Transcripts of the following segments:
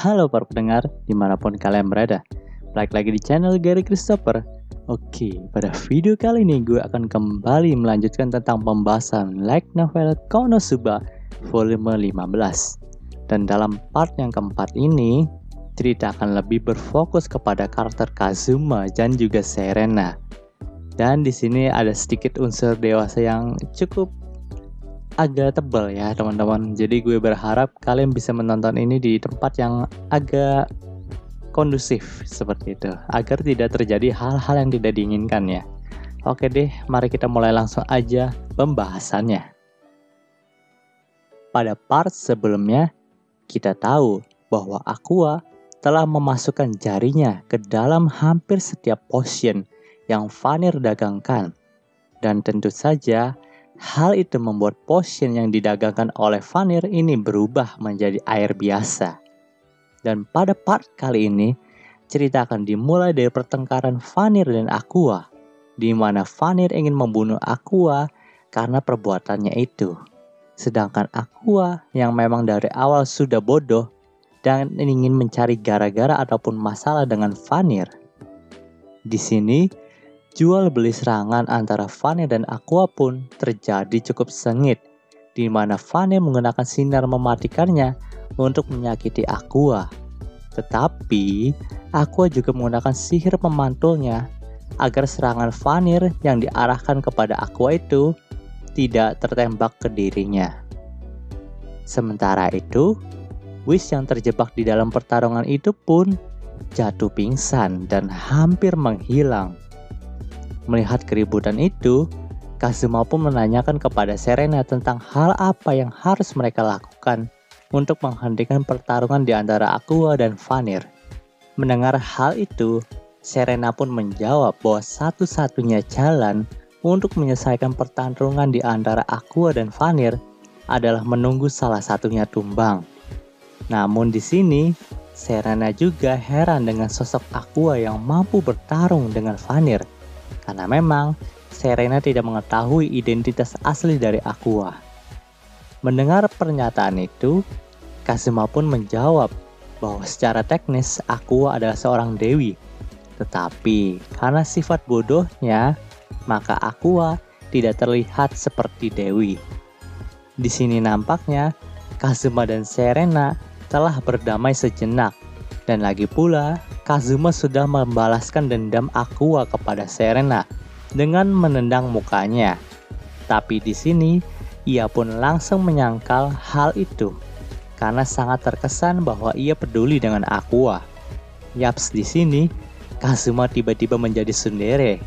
Halo para pendengar, dimanapun kalian berada. Balik lagi di channel Gary Christopher. Oke, pada video kali ini gue akan kembali melanjutkan tentang pembahasan light novel Konosuba volume 15. Dan dalam part yang keempat ini, cerita akan lebih berfokus kepada karakter Kazuma dan juga Serena. Dan di sini ada sedikit unsur dewasa yang cukup agak tebal ya teman-teman. Jadi gue berharap kalian bisa menonton ini di tempat yang agak kondusif seperti itu, agar tidak terjadi hal-hal yang tidak diinginkan ya. Oke deh, mari kita mulai langsung aja pembahasannya. Pada part sebelumnya, kita tahu bahwa Aqua telah memasukkan jarinya ke dalam hampir setiap potion yang Vanir dagangkan. Dan tentu saja hal itu membuat potion yang didagangkan oleh Vanir ini berubah menjadi air biasa. Dan pada part kali ini, cerita akan dimulai dari pertengkaran Vanir dan Aqua, di mana Vanir ingin membunuh Aqua karena perbuatannya itu. Sedangkan Aqua yang memang dari awal sudah bodoh dan ingin mencari gara-gara ataupun masalah dengan Vanir. Di sini, jual beli serangan antara Vanir dan Aqua pun terjadi cukup sengit, di mana Vanir menggunakan sinar mematikannya untuk menyakiti Aqua. Tetapi, Aqua juga menggunakan sihir pemantulnya agar serangan Vanir yang diarahkan kepada Aqua itu tidak tertembak ke dirinya. Sementara itu, Wish yang terjebak di dalam pertarungan itu pun jatuh pingsan dan hampir menghilang. Melihat keributan itu, Kazuma pun menanyakan kepada Serena tentang hal apa yang harus mereka lakukan untuk menghentikan pertarungan di antara Aqua dan Vanir. Mendengar hal itu, Serena pun menjawab bahwa satu-satunya jalan untuk menyelesaikan pertarungan di antara Aqua dan Vanir adalah menunggu salah satunya tumbang. Namun di sini, Serena juga heran dengan sosok Aqua yang mampu bertarung dengan Vanir. Karena memang Serena tidak mengetahui identitas asli dari Aqua. Mendengar pernyataan itu, Kazuma pun menjawab bahwa secara teknis Aqua adalah seorang dewi. Tetapi karena sifat bodohnya, maka Aqua tidak terlihat seperti dewi. Di sini nampaknya Kazuma dan Serena telah berdamai sejenak. Dan lagi pula, Kazuma sudah membalaskan dendam Aqua kepada Serena dengan menendang mukanya. Tapi di sini, ia pun langsung menyangkal hal itu karena sangat terkesan bahwa ia peduli dengan Aqua. Yaps, di sini Kazuma tiba-tiba menjadi tsundere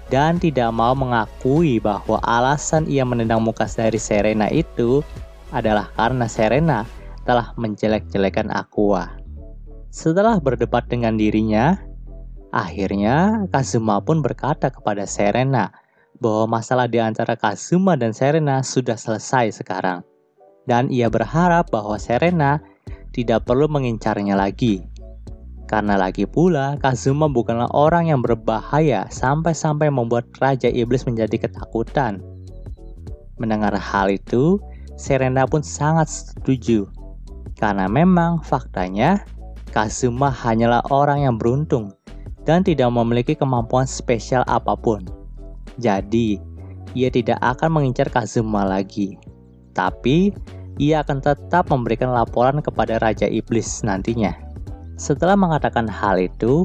dan tidak mau mengakui bahwa alasan ia menendang muka dari Serena itu adalah karena Serena telah menjelek-jelekan Aqua. Setelah berdebat dengan dirinya, akhirnya Kazuma pun berkata kepada Serena bahwa masalah di antara Kazuma dan Serena sudah selesai sekarang. Dan ia berharap bahwa Serena tidak perlu mengincarnya lagi. Karena lagi pula Kazuma bukanlah orang yang berbahaya sampai-sampai membuat Raja Iblis menjadi ketakutan. Mendengar hal itu, Serena pun sangat setuju. Karena memang faktanya Kazuma hanyalah orang yang beruntung dan tidak memiliki kemampuan spesial apapun. Jadi, ia tidak akan mengincar Kazuma lagi. Tapi, ia akan tetap memberikan laporan kepada Raja Iblis nantinya. Setelah mengatakan hal itu,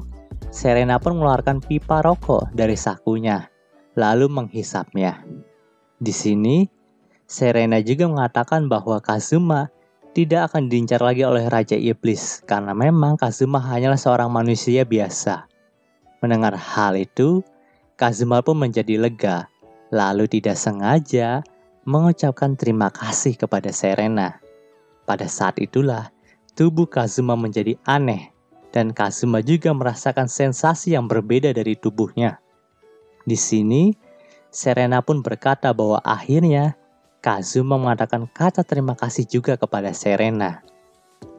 Serena pun mengeluarkan pipa rokok dari sakunya, lalu menghisapnya. Di sini, Serena juga mengatakan bahwa Kazuma tidak akan diincar lagi oleh Raja Iblis karena memang Kazuma hanyalah seorang manusia biasa. Mendengar hal itu, Kazuma pun menjadi lega, lalu tidak sengaja mengucapkan terima kasih kepada Serena. Pada saat itulah, tubuh Kazuma menjadi aneh dan Kazuma juga merasakan sensasi yang berbeda dari tubuhnya. Di sini, Serena pun berkata bahwa akhirnya Kazuma mengatakan kata terima kasih juga kepada Serena.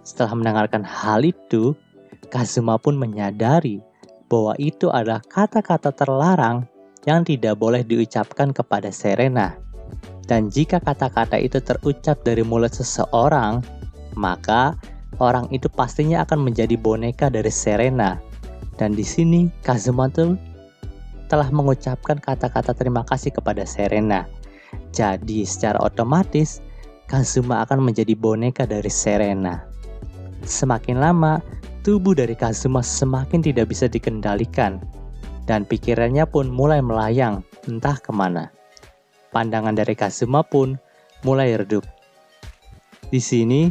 Setelah mendengarkan hal itu, Kazuma pun menyadari bahwa itu adalah kata-kata terlarang yang tidak boleh diucapkan kepada Serena. Dan jika kata-kata itu terucap dari mulut seseorang, maka orang itu pastinya akan menjadi boneka dari Serena. Dan di sini Kazuma tuh telah mengucapkan kata-kata terima kasih kepada Serena. Jadi secara otomatis Kazuma akan menjadi boneka dari Serena. Semakin lama, tubuh dari Kazuma semakin tidak bisa dikendalikan. Dan pikirannya pun mulai melayang entah kemana. Pandangan dari Kazuma pun mulai redup. Di sini,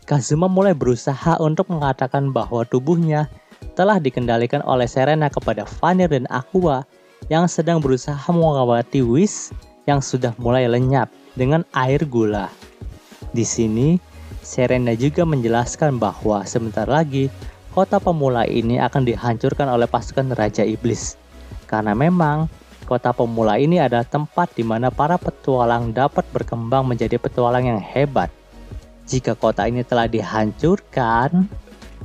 Kazuma mulai berusaha untuk mengatakan bahwa tubuhnya telah dikendalikan oleh Serena kepada Vanir dan Aqua yang sedang berusaha mengobati Whis yang sudah mulai lenyap dengan air gula. Di sini, Serena juga menjelaskan bahwa sebentar lagi kota pemula ini akan dihancurkan oleh pasukan Raja Iblis. Karena memang kota pemula ini adalah tempat di mana para petualang dapat berkembang menjadi petualang yang hebat. Jika kota ini telah dihancurkan,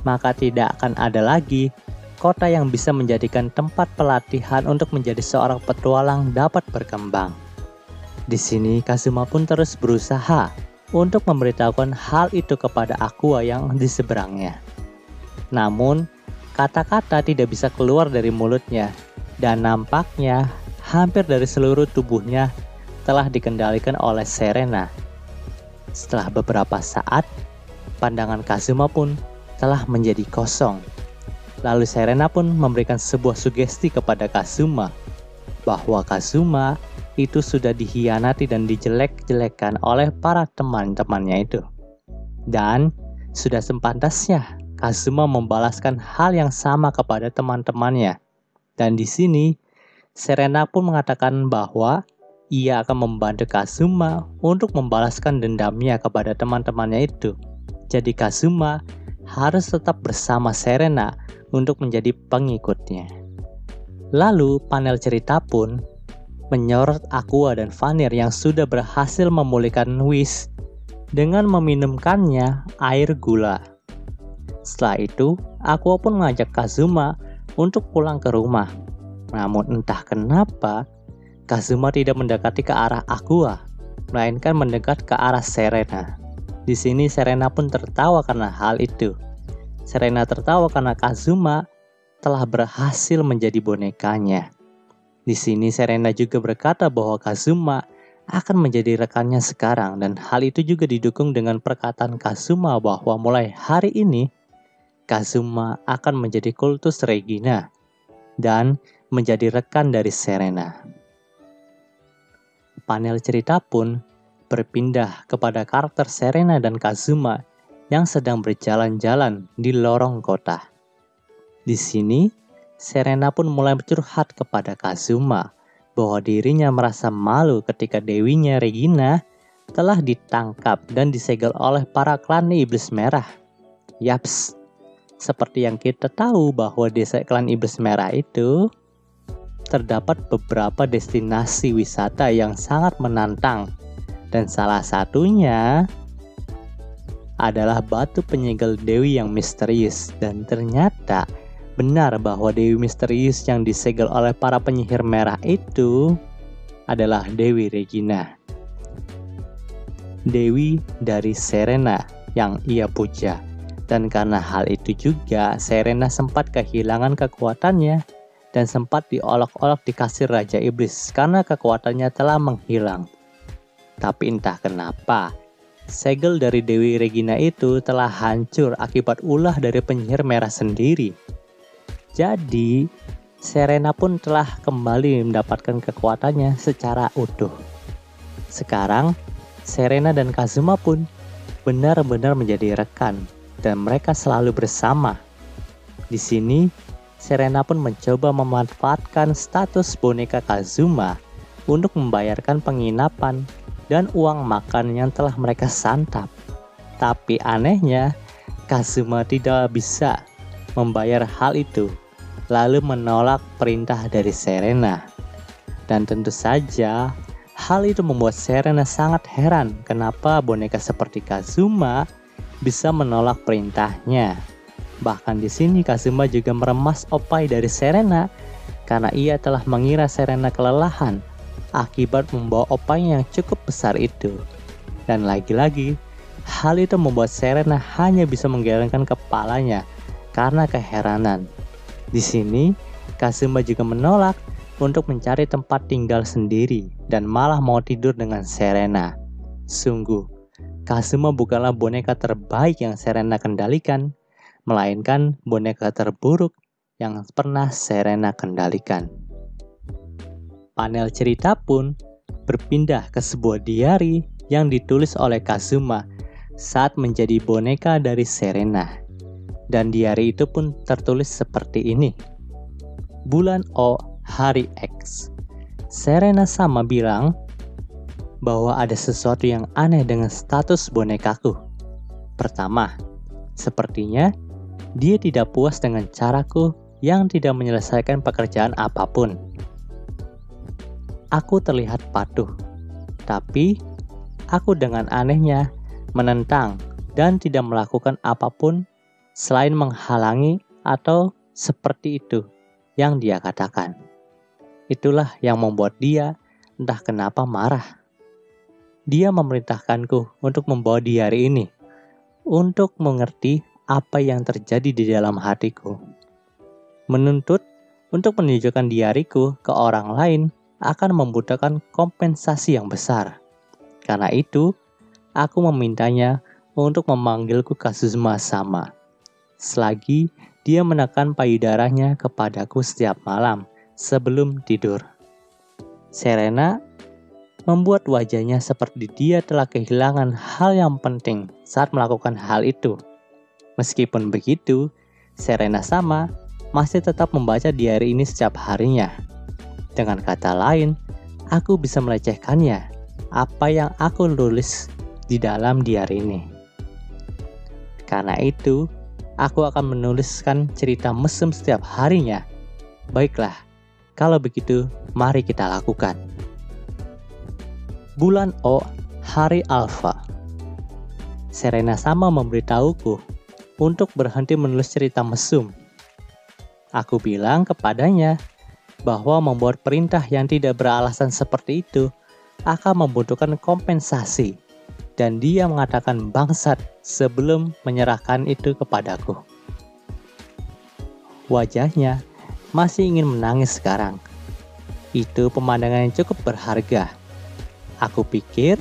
maka tidak akan ada lagi kota yang bisa menjadikan tempat pelatihan untuk menjadi seorang petualang dapat berkembang. Di sini Kazuma pun terus berusaha untuk memberitahukan hal itu kepada Aqua yang di seberangnya. Namun, kata-kata tidak bisa keluar dari mulutnya dan nampaknya hampir dari seluruh tubuhnya telah dikendalikan oleh Serena. Setelah beberapa saat, pandangan Kazuma pun telah menjadi kosong. Lalu Serena pun memberikan sebuah sugesti kepada Kazuma bahwa Kazuma itu sudah dikhianati dan dijelek-jelekan oleh para teman-temannya itu. Dan sudah sepantasnya Kazuma membalaskan hal yang sama kepada teman-temannya. Dan di sini Serena pun mengatakan bahwa ia akan membantu Kazuma untuk membalaskan dendamnya kepada teman-temannya itu. Jadi Kazuma harus tetap bersama Serena untuk menjadi pengikutnya. Lalu panel cerita pun menyorot Aqua dan Vanir yang sudah berhasil memulihkan Whis dengan meminumkannya air gula. Setelah itu, Aqua pun mengajak Kazuma untuk pulang ke rumah. Namun entah kenapa, Kazuma tidak mendekati ke arah Aqua, melainkan mendekat ke arah Serena. Di sini Serena pun tertawa karena hal itu. Serena tertawa karena Kazuma telah berhasil menjadi bonekanya. Di sini Serena juga berkata bahwa Kazuma akan menjadi rekannya sekarang, dan hal itu juga didukung dengan perkataan Kazuma bahwa mulai hari ini Kazuma akan menjadi kultus Regina dan menjadi rekan dari Serena. Panel cerita pun berpindah kepada karakter Serena dan Kazuma yang sedang berjalan-jalan di lorong kota. Di sini, Serena pun mulai curhat kepada Kazuma bahwa dirinya merasa malu ketika dewinya Regina telah ditangkap dan disegel oleh para klan Iblis Merah. Yaps, seperti yang kita tahu bahwa desa klan Iblis Merah itu terdapat beberapa destinasi wisata yang sangat menantang, dan salah satunya adalah batu penyegel dewi yang misterius. Dan ternyata benar bahwa dewi misterius yang disegel oleh para penyihir merah itu adalah Dewi Regina, dewi dari Serena yang ia puja. Dan karena hal itu juga Serena sempat kehilangan kekuatannya dan sempat diolok-olok di kasir Raja Iblis karena kekuatannya telah menghilang. Tapi entah kenapa, segel dari Dewi Regina itu telah hancur akibat ulah dari penyihir merah sendiri. Jadi, Serena pun telah kembali mendapatkan kekuatannya secara utuh. Sekarang, Serena dan Kazuma pun benar-benar menjadi rekan dan mereka selalu bersama. Di sini, Serena pun mencoba memanfaatkan status boneka Kazuma untuk membayarkan penginapan dan uang makan yang telah mereka santap. Tapi anehnya, Kazuma tidak bisa membayar hal itu, lalu menolak perintah dari Serena. Dan tentu saja, hal itu membuat Serena sangat heran kenapa boneka seperti Kazuma bisa menolak perintahnya. Bahkan di sini Kazuma juga meremas opai dari Serena karena ia telah mengira Serena kelelahan akibat membawa opai yang cukup besar itu. Dan lagi-lagi, Hal itu membuat Serena hanya bisa menggelengkan kepalanya karena keheranan. Di sini, Kazuma juga menolak untuk mencari tempat tinggal sendiri dan malah mau tidur dengan Serena. Sungguh, Kazuma bukanlah boneka terbaik yang Serena kendalikan, melainkan boneka terburuk yang pernah Serena kendalikan. Panel cerita pun berpindah ke sebuah diari yang ditulis oleh Kazuma saat menjadi boneka dari Serena. Dan diari itu pun tertulis seperti ini. Bulan O, hari X. Serena sama bilang bahwa ada sesuatu yang aneh dengan status bonekaku. Pertama, sepertinya dia tidak puas dengan caraku yang tidak menyelesaikan pekerjaan apapun. Aku terlihat patuh, tapi aku dengan anehnya menentang dan tidak melakukan apapun selain menghalangi atau seperti itu yang dia katakan. Itulah yang membuat dia entah kenapa marah. Dia memerintahkanku untuk membawa diari ini, untuk mengerti apa yang terjadi di dalam hatiku. Menuntut untuk menunjukkan diariku ke orang lain akan membutuhkan kompensasi yang besar. Karena itu, aku memintanya untuk memanggilku Kazuma sama. Selagi dia menekan payudaranya kepadaku setiap malam sebelum tidur. Serena membuat wajahnya seperti dia telah kehilangan hal yang penting saat melakukan hal itu. Meskipun begitu, Serena sama masih tetap membaca diari ini setiap harinya. Dengan kata lain, aku bisa melecehkannya, apa yang aku tulis di dalam diari ini. Karena itu, aku akan menuliskan cerita mesum setiap harinya. Baiklah, kalau begitu, mari kita lakukan. Bulan O, hari Alfa. Serena sama memberitahuku untuk berhenti menulis cerita mesum. Aku bilang kepadanya bahwa membuat perintah yang tidak beralasan seperti itu akan membutuhkan kompensasi, dan dia mengatakan bangsat sebelum menyerahkan itu kepadaku. Wajahnya masih ingin menangis sekarang. Itu pemandangan yang cukup berharga. Aku pikir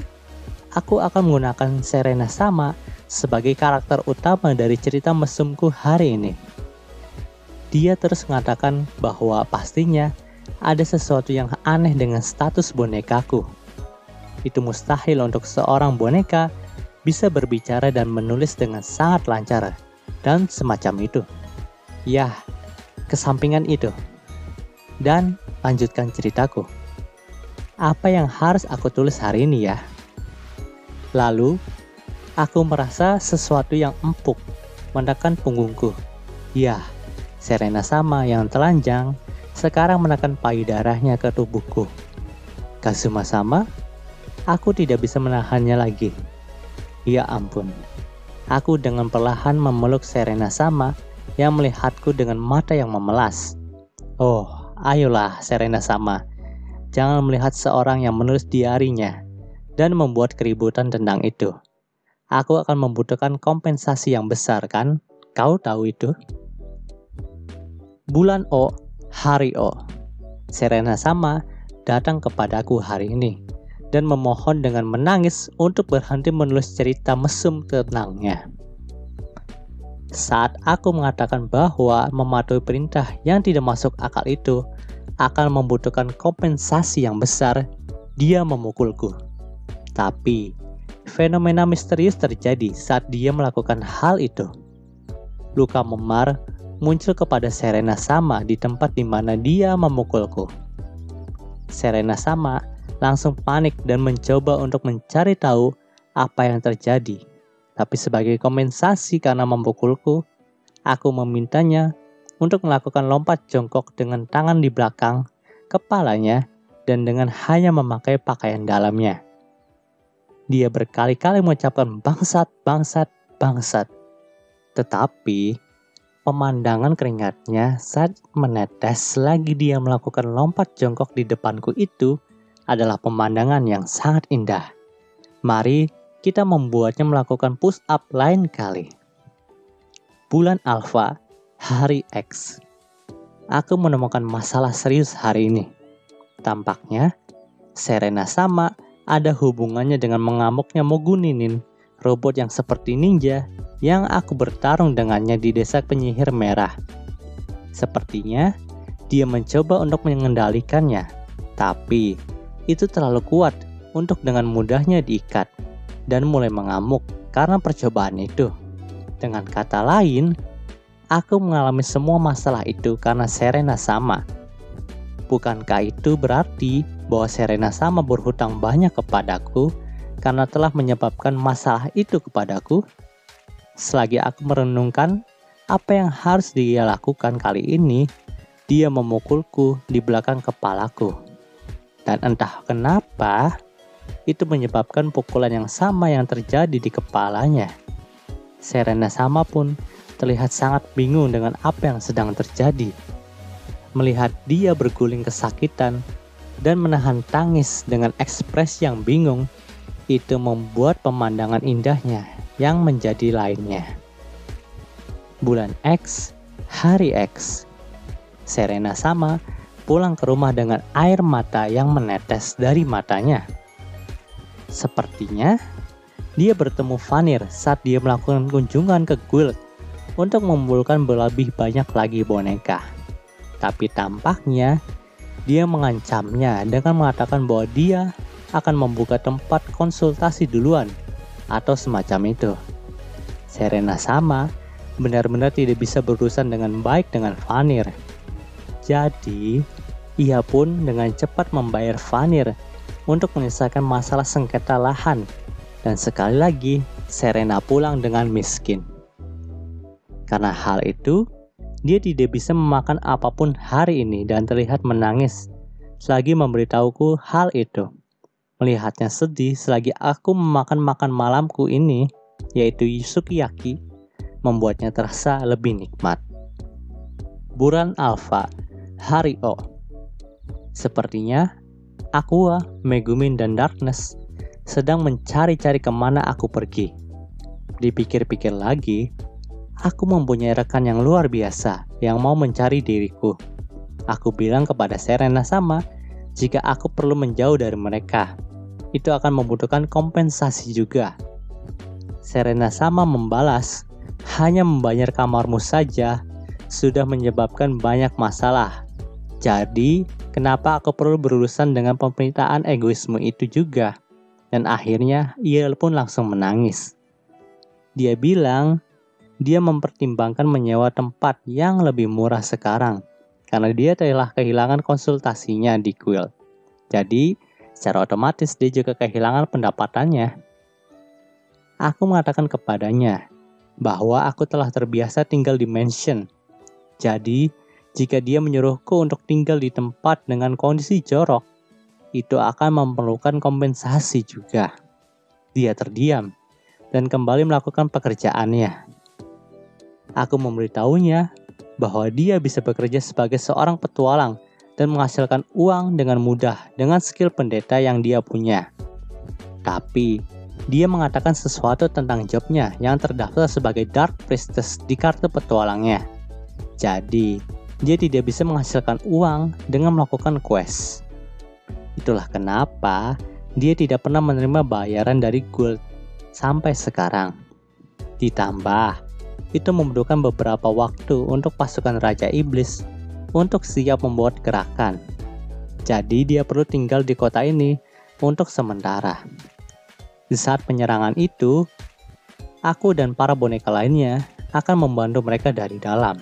aku akan menggunakan Serena sama sebagai karakter utama dari cerita mesumku hari ini. Dia terus mengatakan bahwa pastinya ada sesuatu yang aneh dengan status bonekaku. Itu mustahil untuk seorang boneka bisa berbicara dan menulis dengan sangat lancar dan semacam itu. Yah, kesampingan itu. Dan lanjutkan ceritaku. Apa yang harus aku tulis hari ini ya? Lalu, aku merasa sesuatu yang empuk menekan punggungku. Ya, Serena sama yang telanjang sekarang menekan payudaranya ke tubuhku. Kazuma sama, aku tidak bisa menahannya lagi. Ya ampun. Aku dengan perlahan memeluk Serena sama yang melihatku dengan mata yang memelas. Oh, ayolah Serena sama. Jangan melihat seorang yang menulis diarinya dan membuat keributan tentang itu. Aku akan membutuhkan kompensasi yang besar kan? Kau tahu itu? Bulan O, hari O. Serena sama datang kepadaku hari ini dan memohon dengan menangis untuk berhenti menulis cerita mesum tentangnya. Saat aku mengatakan bahwa mematuhi perintah yang tidak masuk akal itu akan membutuhkan kompensasi yang besar, dia memukulku. Tapi, fenomena misterius terjadi saat dia melakukan hal itu. Luka memar muncul kepada Serena sama di tempat di mana dia memukulku. Serena sama langsung panik dan mencoba untuk mencari tahu apa yang terjadi. Tapi sebagai kompensasi karena memukulku, aku memintanya untuk melakukan lompat jongkok dengan tangan di belakang kepalanya dan dengan hanya memakai pakaian dalamnya. Dia berkali-kali mengucapkan bangsat, bangsat, bangsat. Tetapi pemandangan keringatnya saat menetes selagi dia melakukan lompat jongkok di depanku itu adalah pemandangan yang sangat indah. Mari kita membuatnya melakukan push up lain kali. Bulan Alpha, hari X. Aku menemukan masalah serius hari ini. Tampaknya, Serena sama ada hubungannya dengan mengamuknya Moguninin, robot yang seperti ninja yang aku bertarung dengannya di desa penyihir merah. Sepertinya, dia mencoba untuk mengendalikannya, tapi itu terlalu kuat untuk dengan mudahnya diikat dan mulai mengamuk karena percobaan itu. Dengan kata lain, aku mengalami semua masalah itu karena Serena sama. Bukankah itu berarti bahwa Serena sama berhutang banyak kepadaku karena telah menyebabkan masalah itu kepadaku? Selagi aku merenungkan apa yang harus dia lakukan kali ini, dia memukulku di belakang kepalaku. Dan entah kenapa, itu menyebabkan pukulan yang sama yang terjadi di kepalanya. Serena sama pun terlihat sangat bingung dengan apa yang sedang terjadi. Melihat dia berguling kesakitan dan menahan tangis dengan ekspresi yang bingung, itu membuat pemandangan indahnya yang menjadi lainnya. Bulan X, hari X. Serena sama pulang ke rumah dengan air mata yang menetes dari matanya. Sepertinya dia bertemu Vanir saat dia melakukan kunjungan ke guild untuk mengumpulkan lebih banyak lagi boneka. Tapi tampaknya dia mengancamnya dengan mengatakan bahwa dia akan membuka tempat konsultasi duluan atau semacam itu. Serena sama benar-benar tidak bisa berurusan dengan baik dengan Vanir. Jadi, ia pun dengan cepat membayar Vanir untuk menyelesaikan masalah sengketa lahan. Dan sekali lagi, Serena pulang dengan miskin. Karena hal itu, dia tidak bisa memakan apapun hari ini dan terlihat menangis selagi memberitahuku hal itu. Melihatnya sedih selagi aku memakan makan malamku ini, yaitu sukiyaki, membuatnya terasa lebih nikmat. Bulan Alpha, hari O. Sepertinya, Aqua, Megumin, dan Darkness sedang mencari-cari kemana aku pergi. Dipikir-pikir lagi, aku mempunyai rekan yang luar biasa yang mau mencari diriku. Aku bilang kepada Serena sama, jika aku perlu menjauh dari mereka, itu akan membutuhkan kompensasi juga. Serena sama membalas, hanya membayar kamarmu saja sudah menyebabkan banyak masalah. Jadi, kenapa aku perlu berurusan dengan pemberitaan egoisme itu juga? Dan akhirnya ia pun langsung menangis. Dia bilang dia mempertimbangkan menyewa tempat yang lebih murah sekarang karena dia telah kehilangan konsultasinya di guild. Jadi secara otomatis dia juga kehilangan pendapatannya. Aku mengatakan kepadanya bahwa aku telah terbiasa tinggal di mansion. Jadi jika dia menyuruhku untuk tinggal di tempat dengan kondisi jorok, itu akan memerlukan kompensasi juga. Dia terdiam dan kembali melakukan pekerjaannya. Aku memberitahunya bahwa dia bisa bekerja sebagai seorang petualang dan menghasilkan uang dengan mudah dengan skill pendeta yang dia punya. Tapi, dia mengatakan sesuatu tentang jobnya yang terdaftar sebagai Dark Priestess di kartu petualangnya. Jadi, dia tidak bisa menghasilkan uang dengan melakukan quest. Itulah kenapa dia tidak pernah menerima bayaran dari guild sampai sekarang. Ditambah, itu membutuhkan beberapa waktu untuk pasukan Raja Iblis untuk siap membuat gerakan. Jadi dia perlu tinggal di kota ini untuk sementara. Di saat penyerangan itu, aku dan para boneka lainnya akan membantu mereka dari dalam.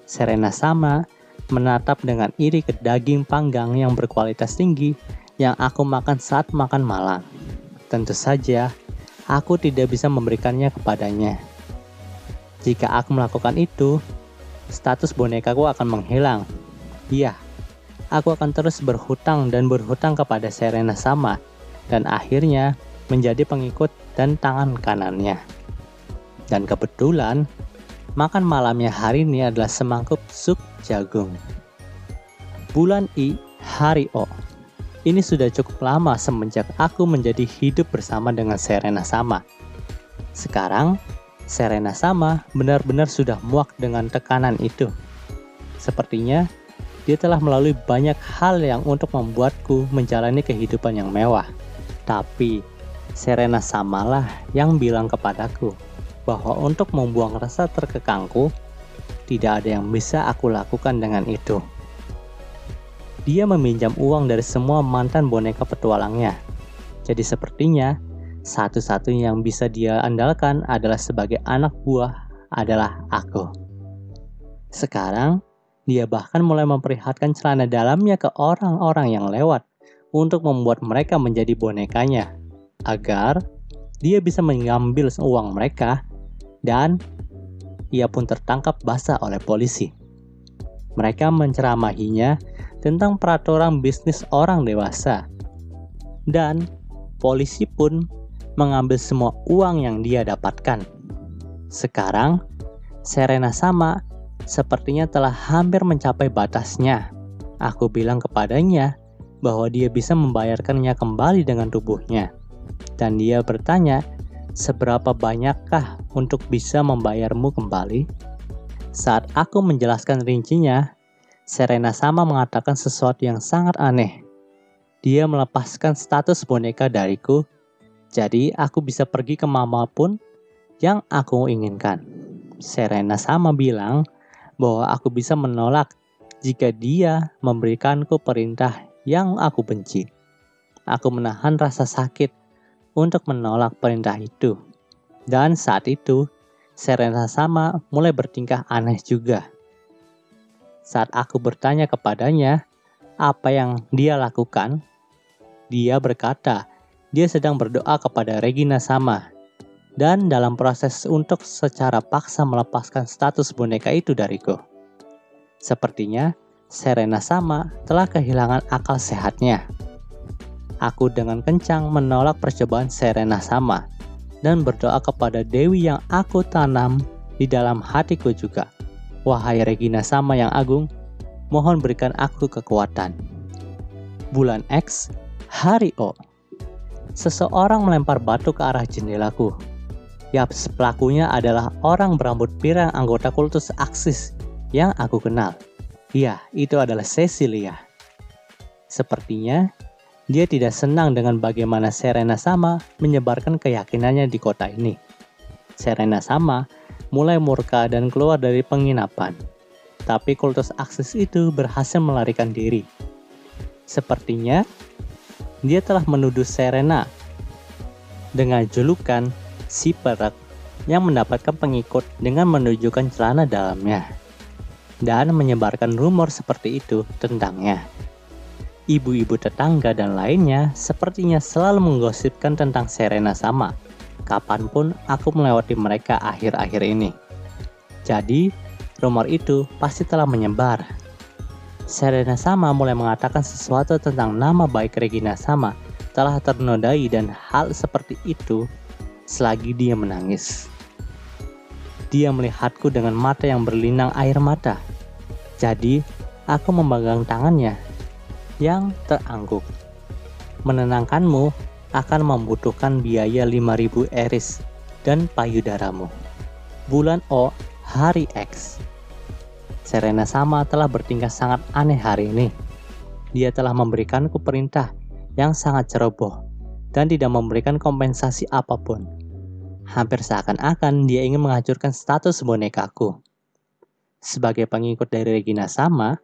Serena sama menatap dengan iri ke daging panggang yang berkualitas tinggi yang aku makan saat makan malam. Tentu saja, aku tidak bisa memberikannya kepadanya. Jika aku melakukan itu, status bonekaku akan menghilang. Iya, aku akan terus berhutang dan berhutang kepada Serena sama, dan akhirnya menjadi pengikut dan tangan kanannya. Dan kebetulan, makan malamnya hari ini adalah semangkuk sup jagung. Bulan I, hari O. Ini sudah cukup lama semenjak aku menjadi hidup bersama dengan Serena Sama. Sekarang, Serena Sama benar-benar sudah muak dengan tekanan itu. Sepertinya, dia telah melalui banyak hal yang untuk membuatku menjalani kehidupan yang mewah. Tapi, Serena Samalah yang bilang kepadaku bahwa untuk membuang rasa terkekangku, tidak ada yang bisa aku lakukan dengan itu. Dia meminjam uang dari semua mantan boneka petualangnya. Jadi sepertinya, satu-satunya yang bisa dia andalkan adalah sebagai anak buah adalah aku. Sekarang, dia bahkan mulai memperlihatkan celana dalamnya ke orang-orang yang lewat untuk membuat mereka menjadi bonekanya, agar dia bisa mengambil uang mereka dan ia pun tertangkap basah oleh polisi. Mereka menceramahinya tentang peraturan bisnis orang dewasa. Dan polisi pun mengambil semua uang yang dia dapatkan. Sekarang, Serena Sama sepertinya telah hampir mencapai batasnya. Aku bilang kepadanya bahwa dia bisa membayarkannya kembali dengan tubuhnya. Dan dia bertanya, seberapa banyakkah untuk bisa membayarmu kembali? Saat aku menjelaskan rincinya, Serena Sama mengatakan sesuatu yang sangat aneh. Dia melepaskan status boneka dariku, jadi aku bisa pergi kemanapun yang aku inginkan. Serena Sama bilang bahwa aku bisa menolak jika dia memberikanku perintah yang aku benci. Aku menahan rasa sakit untuk menolak perintah itu. Dan saat itu, Serena Sama mulai bertingkah aneh juga. Saat aku bertanya kepadanya apa yang dia lakukan, dia berkata dia sedang berdoa kepada Regina Sama dan dalam proses untuk secara paksa melepaskan status boneka itu dariku. Sepertinya Serena Sama telah kehilangan akal sehatnya. Aku dengan kencang menolak percobaan Serena Sama dan berdoa kepada Dewi yang aku tanam di dalam hatiku juga. Wahai Regina Sama yang agung, mohon berikan aku kekuatan. Bulan X, hari O. Seseorang melempar batu ke arah jendelaku. Yaps, pelakunya adalah orang berambut pirang anggota kultus Axis yang aku kenal. Iya, itu adalah Cecilia. Sepertinya dia tidak senang dengan bagaimana Serena Sama menyebarkan keyakinannya di kota ini. Serena Sama mulai murka dan keluar dari penginapan. Tapi kultus Axis itu berhasil melarikan diri. Sepertinya dia telah menuduh Serena dengan julukan si perak yang mendapatkan pengikut dengan menunjukkan celana dalamnya dan menyebarkan rumor seperti itu tentangnya. Ibu-ibu tetangga dan lainnya sepertinya selalu menggosipkan tentang Serena Sama kapanpun aku melewati mereka akhir-akhir ini. Jadi, rumor itu pasti telah menyebar. Serena Sama mulai mengatakan sesuatu tentang nama baik Regina Sama telah ternodai dan hal seperti itu selagi dia menangis. Dia melihatku dengan mata yang berlinang air mata. Jadi, aku memegang tangannya yang terangguk. Menenangkanmu akan membutuhkan biaya 5.000 eris dan payudaramu. Bulan O, hari X. Serena Sama telah bertingkah sangat aneh hari ini. Dia telah memberikanku perintah yang sangat ceroboh dan tidak memberikan kompensasi apapun. Hampir seakan-akan dia ingin menghancurkan status bonekaku. Sebagai pengikut dari Regina Sama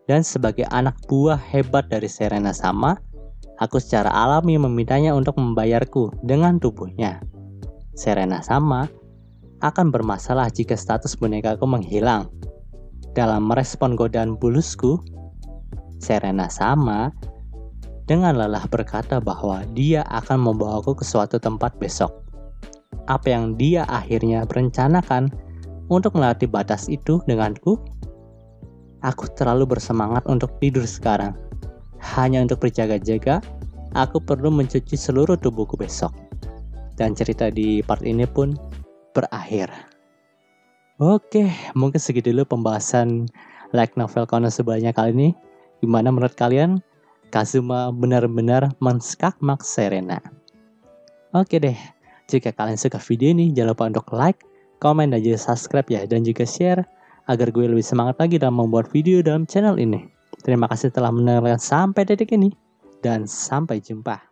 dan sebagai anak buah hebat dari Serena Sama, aku secara alami memintanya untuk membayarku dengan tubuhnya. Serena Sama akan bermasalah jika status bonekaku menghilang. Dalam merespon godaan bulusku, Serena Sama dengan lelah berkata bahwa dia akan membawaku ke suatu tempat besok. Apa yang dia akhirnya berencanakan untuk melewati batas itu denganku? Aku terlalu bersemangat untuk tidur sekarang. Hanya untuk berjaga-jaga, aku perlu mencuci seluruh tubuhku besok. Dan cerita di part ini pun berakhir. Oke, mungkin segitu dulu pembahasan light novel Konosuba kali ini. Gimana menurut kalian? Kazuma benar-benar menskakmak Serena. Oke deh, jika kalian suka video ini, jangan lupa untuk like, komen, dan juga subscribe ya. Dan juga share, agar gue lebih semangat lagi dalam membuat video dalam channel ini. Terima kasih telah menonton sampai detik ini, dan sampai jumpa.